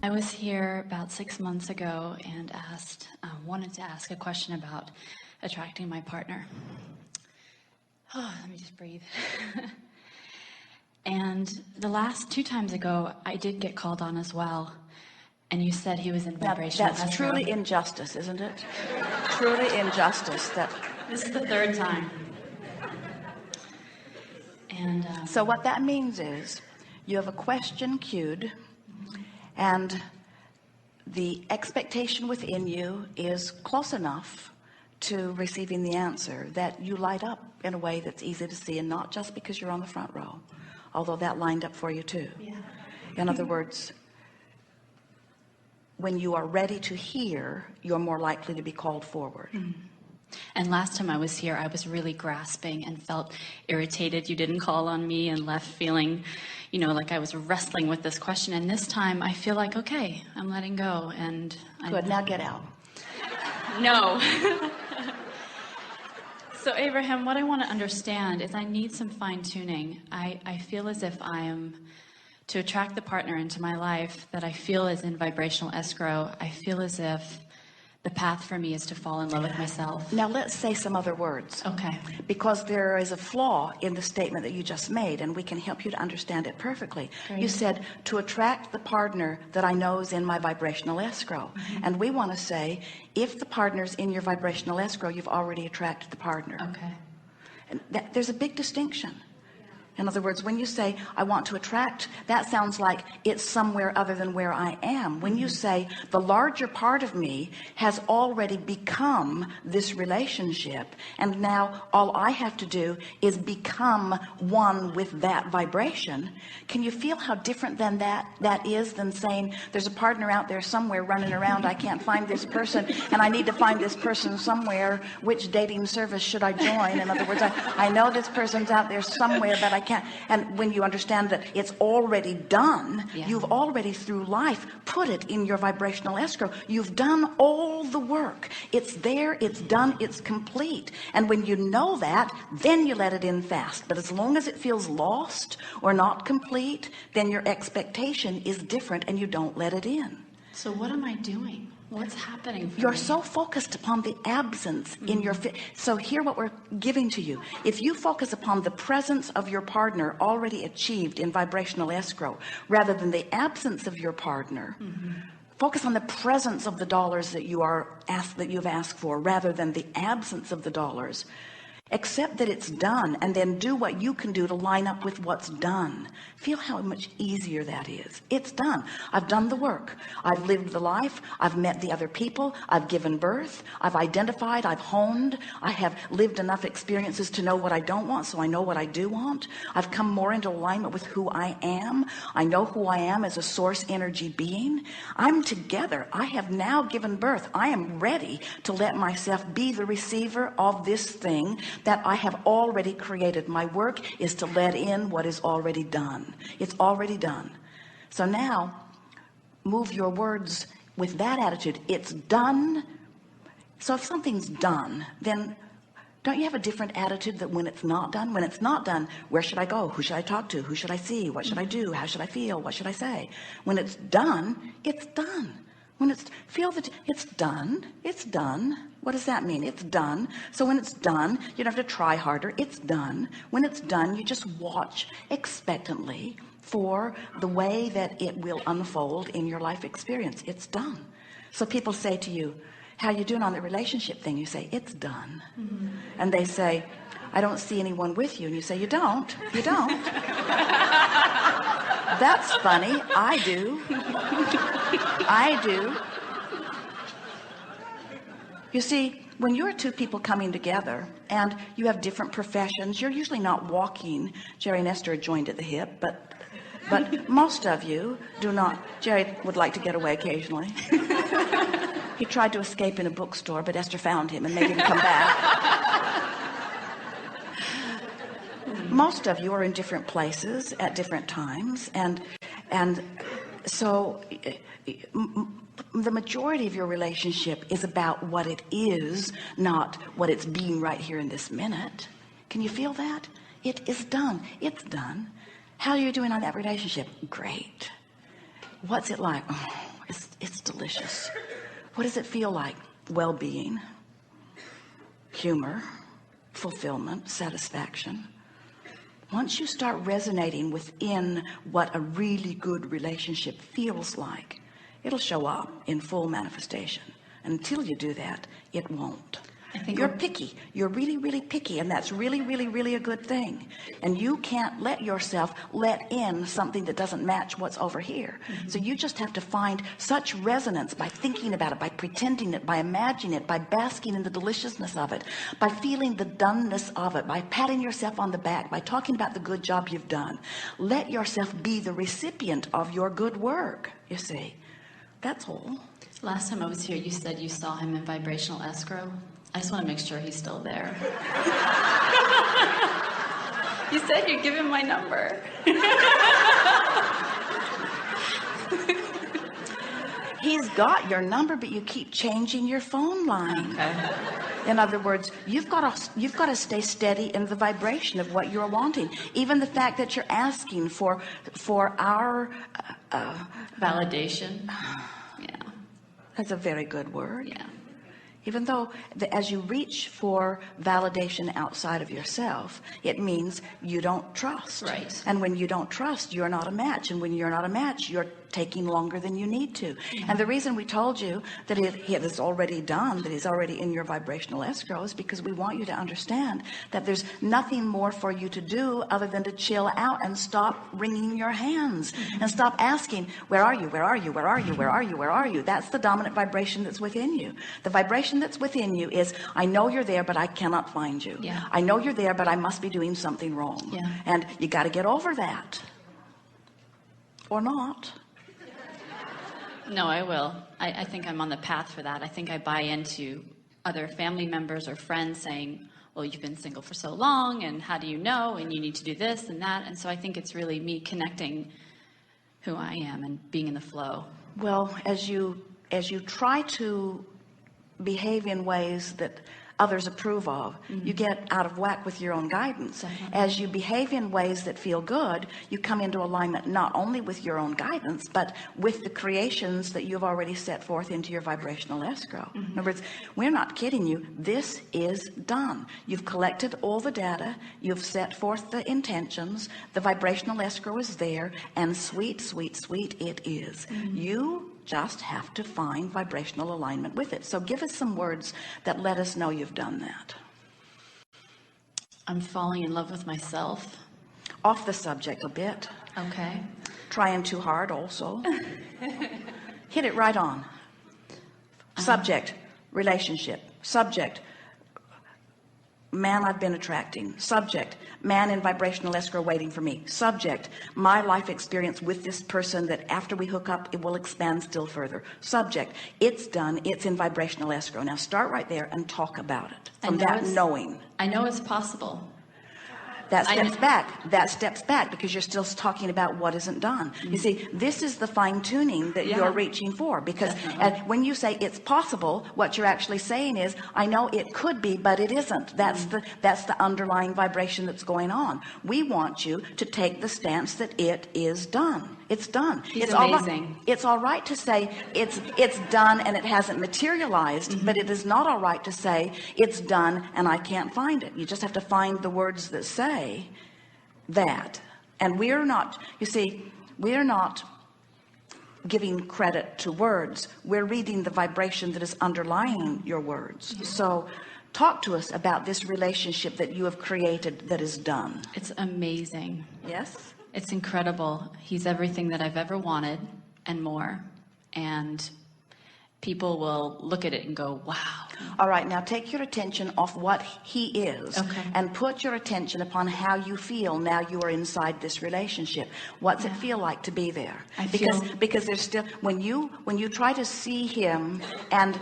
I was here about 6 months ago and wanted to ask a question about attracting my partner. Oh, let me just breathe. And the last 2 times ago, I did get called on as well. And you said he was in vibrational That's truly injustice, isn't it? Truly injustice. This is the 3rd time. And so what that means is you have a question queued, and the expectation within you is close enough to receiving the answer that you light up in a way that's easy to see, and not just because you're on the front row, although that lined up for you too. Yeah. In other words, when you are ready to hear, you're more likely to be called forward. And last time I was here, I was really grasping and felt irritated. You didn't call on me and left feeling, like I was wrestling with this question. And this time I feel like, okay, I'm letting go. And good, now get out. No. So Abraham, what I want to understand is I need some fine-tuning. I feel as if I am, to attract the partner into my life that I feel is in vibrational escrow, I feel as if the path for me is to fall in love with myself. Now let's say some other words. Okay. Because there is a flaw in the statement that you just made, and we can help you to understand it perfectly. Great. You said, to attract the partner that I know is in my vibrational escrow. And we want to say, if the partner's in your vibrational escrow, you've already attracted the partner. Okay. And there's a big distinction. In other words, when you say, I want to attract, that sounds like it's somewhere other than where I am. When you say, the larger part of me has already become this relationship, and now all I have to do is become one with that vibration. Can you feel how different than that is than saying, there's a partner out there somewhere running around, I can't find this person, and I need to find this person somewhere. Which dating service should I join? In other words, I know this person's out there somewhere, but I can't. And when you understand that it's already done, you've already through life put it in your vibrational escrow. You've done all the work. It's there, it's done, it's complete. And when you know that, then you let it in fast. But as long as it feels lost or not complete, then your expectation is different and you don't let it in. So what am I doing? What's happening for You're me? so focused upon the absence in your so hear what we're giving to you. If you focus upon the presence of your partner already achieved in vibrational escrow rather than the absence of your partner, focus on the presence of the dollars that you've asked for rather than the absence of the dollars. Accept that it's done, and then do what you can do to line up with what's done. Feel how much easier that is. It's done. I've done the work. I've lived the life. I've met the other people. I've given birth. I've identified. I've honed. I have lived enough experiences to know what I don't want, so I know what I do want. I've come more into alignment with who I am. I know who I am as a source energy being. I'm together. I have now given birth. I am ready to let myself be the receiver of this thing that I have already created. My work is to let in what is already done. It's already done. So now move your words with that attitude. It's done. So if something's done, then don't you have a different attitude that when it's not done? When it's not done, where should I go? Who should I talk to? Who should I see? What should I do? How should I feel? What should I say? When it's done, it's done. When feel that it's done, it's done. What does that mean? It's done. So when it's done, you don't have to try harder. It's done. When it's done, you just watch expectantly for the way that it will unfold in your life experience. It's done. So people say to you, how you doing on the relationship thing? You say, it's done. And they say, I don't see anyone with you. And you say, you don't. That's funny. I do. I do. You see, when you're two people coming together and you have different professions, you're usually not walking Jerry and Esther joined at the hip, but most of you do not. Jerry would like to get away occasionally. He tried to escape in a bookstore, but Esther found him and made him come back. Most of you are in different places at different times, and so the majority of your relationship is about what it is, not what it's being right here in this minute. Can you feel that? It is done. It's done. How are you doing on that relationship? Great. What's it like? Oh, It's delicious. What does it feel like? Well-being, humor, fulfillment, satisfaction. Once you start resonating within what a really good relationship feels like, it'll show up in full manifestation. Until you do that, it won't. I think you're picky. You're really, really picky, and that's really, really, really a good thing. And you can't let yourself let in something that doesn't match what's over here. So you just have to find such resonance by thinking about it, by pretending it, by imagining it, by basking in the deliciousness of it, by feeling the doneness of it, by patting yourself on the back, by talking about the good job you've done. Let yourself be the recipient of your good work, you see. That's all. Last time I was here, you said you saw him in vibrational escrow. I just want to make sure he's still there. You said you'd give him my number. He's got your number, but you keep changing your phone line. Okay. In other words, you've got to stay steady in the vibration of what you're wanting. Even the fact that you're asking for our Validation. Yeah. That's a very good word. Yeah. Even though as you reach for validation outside of yourself, it means you don't trust. Right. And when you don't trust, you're not a match. And when you're not a match, you're taking longer than you need to. And the reason we told you that it is already done, that he's already in your vibrational escrow, is because we want you to understand that there's nothing more for you to do other than to chill out and stop wringing your hands and stop asking, where are you? Where are you? Where are you? Where are you? Where are you? That's the dominant vibration that's within you. The vibration that's within you is, I know you're there, but I cannot find you. Yeah. I know you're there, but I must be doing something wrong. Yeah. And you got to get over that. Or not. No, I will. I think I'm on the path for that. I think I buy into other family members or friends saying, well, you've been single for so long, and how do you know? And you need to do this and that. And so I think it's really me connecting who I am and being in the flow. Well, as you try to behave in ways that others approve of, you get out of whack with your own guidance. As you behave in ways that feel good, you come into alignment not only with your own guidance, but with the creations that you've already set forth into your vibrational escrow. In other words, we're not kidding you. This is done. You've collected all the data. You've set forth the intentions. The vibrational escrow is there, and sweet, sweet, sweet it is. You just have to find vibrational alignment with it. So give us some words that let us know you've done that. I'm falling in love with myself. Off the subject a bit. Okay. Trying too hard also. Hit it right on. Subject, relationship. Subject, man I've been attracting. Subject, man in vibrational escrow waiting for me. Subject, my life experience with this person that after we hook up, it will expand still further. Subject, it's done. It's in vibrational escrow. Now start right there and talk about it. From that knowing. I know it's possible. That steps back because you're still talking about what isn't done. You see, this is the fine-tuning that you're reaching for, because when you say it's possible, what you're actually saying is, I know it could be, but it isn't. That's the underlying vibration that's going on. We want you to take the stance that it is done. It's done. It's amazing. It's all right to say it's done and it hasn't materialized, but it is not all right to say it's done and I can't find it. You just have to find the words that say that. And we're not, you see, we're not giving credit to words. We're reading the vibration that is underlying your words. So talk to us about this relationship that you have created that is done. It's amazing. Yes? It's incredible. He's everything that I've ever wanted and more. And people will look at it and go, wow. All right, now take your attention off what he is and put your attention upon how you feel now you are inside this relationship. What's it feel like to be there? Because there's still, when you try to see him and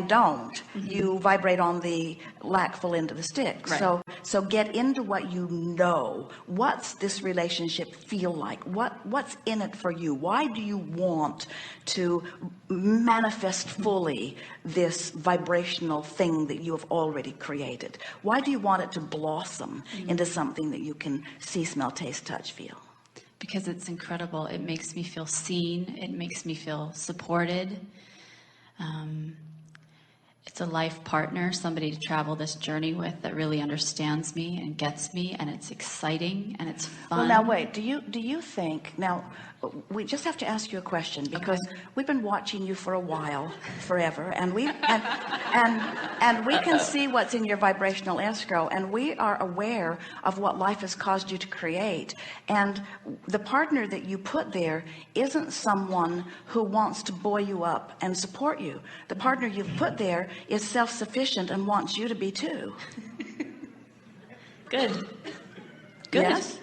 don't, you vibrate on the lackful end of the stick. Right. So get into what you know. What's this relationship feel like? What's in it for you? Why do you want to manifest fully this vibrational thing that you have already created? Why do you want it to blossom into something that you can see, smell, taste, touch, feel? because it's incredible. It makes me feel seen. It makes me feel supported. It's a life partner, somebody to travel this journey with that really understands me and gets me, and it's exciting and it's fun. Well, now wait, do you think, now we just have to ask you a question, because we've been watching you for a while, forever, and we can see what's in your vibrational escrow, and we are aware of what life has caused you to create. And the partner that you put there isn't someone who wants to buoy you up and support you. The partner you've put there is self-sufficient and wants you to be too. Good. Yes?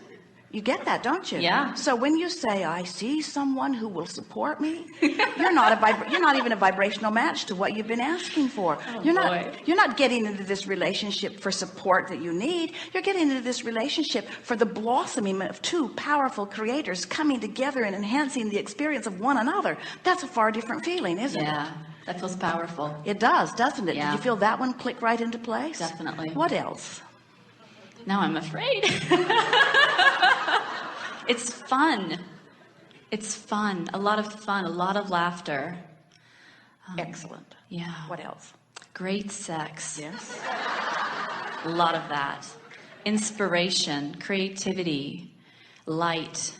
You get that, don't you? Yeah. So when you say, I see someone who will support me, you're not even a vibrational match to what you've been asking for. Oh, you're not getting into this relationship for support that you need. You're getting into this relationship for the blossoming of two powerful creators coming together and enhancing the experience of one another. That's a far different feeling, isn't it? Yeah, that feels powerful. It does, doesn't it? Yeah. Did you feel that one click right into place? Definitely. What else? Now I'm afraid. It's fun. It's fun. A lot of fun. A lot of laughter. Excellent. Yeah. What else? Great sex. Yes. A lot of that. Inspiration, creativity, light.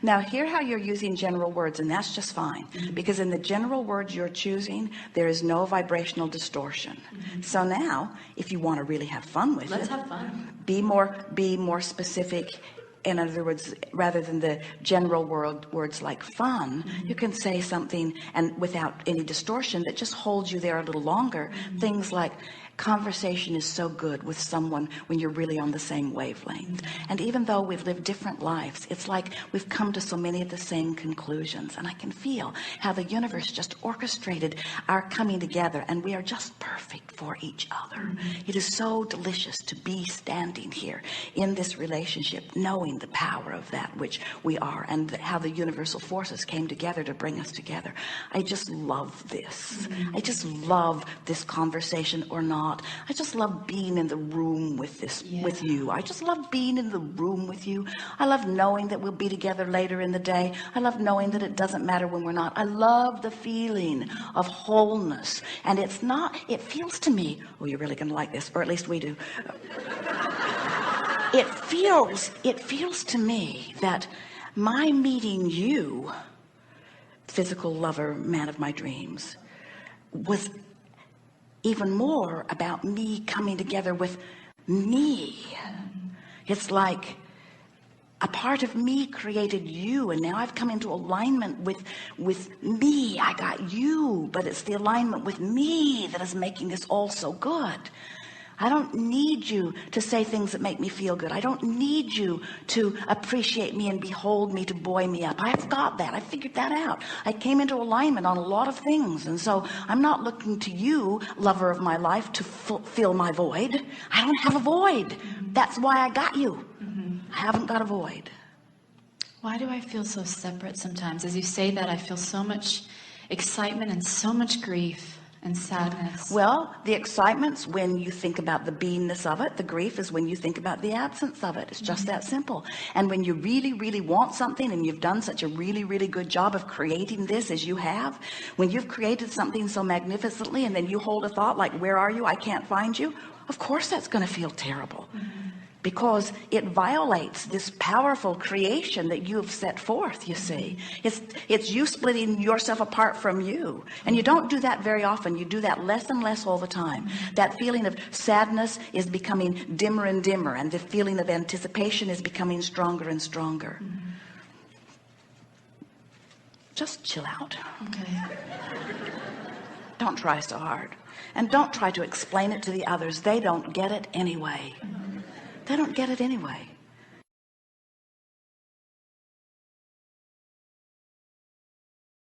Now, hear how you're using general words, and that's just fine, because in the general words you're choosing, there is no vibrational distortion. So now, if you want to really have fun with Let's it, have fun. be more specific. In other words, rather than the general words like fun, you can say something and without any distortion that just holds you there a little longer. Things like, conversation is so good with someone when you're really on the same wavelength. And even though we've lived different lives, it's like we've come to so many of the same conclusions. And I can feel how the universe just orchestrated our coming together, and we are just perfect for each other. It is so delicious to be standing here in this relationship, knowing the power of that which we are, and how the universal forces came together to bring us together. I just love this. I just love this conversation, or not. I just love being in the room with with you. I just love being in the room with you. I love knowing that we'll be together later in the day. I love knowing that it doesn't matter when we're not. I love the feeling of wholeness. And it feels to me, oh, you're really going to like this, or at least we do. It feels to me that my meeting you, physical lover, man of my dreams, was even more about me coming together with me. It's like a part of me created you, and now I've come into alignment with me. I got you, but it's the alignment with me that is making this all so good. I don't need you to say things that make me feel good. I don't need you to appreciate me and behold me to buoy me up. I've got that. I figured that out. I came into alignment on a lot of things. And so I'm not looking to you, lover of my life, to fill my void. I don't have a void. That's why I got you. I haven't got a void. Why do I feel so separate sometimes? As you say that, I feel so much excitement and so much grief and sadness. Well, the excitement's when you think about the beingness of it. The grief is when you think about the absence of it. It's just that simple. And when you really, really want something, and you've done such a really, really good job of creating this as you have, when you've created something so magnificently, and then you hold a thought like, where are you? I can't find you. Of course that's going to feel terrible. Because it violates this powerful creation that you have set forth, you see. It's you splitting yourself apart from you. And you don't do that very often. You do that less and less all the time. That feeling of sadness is becoming dimmer and dimmer, and the feeling of anticipation is becoming stronger and stronger. Just chill out. Okay. Don't try so hard. And don't try to explain it to the others. They don't get it anyway. They don't get it anyway.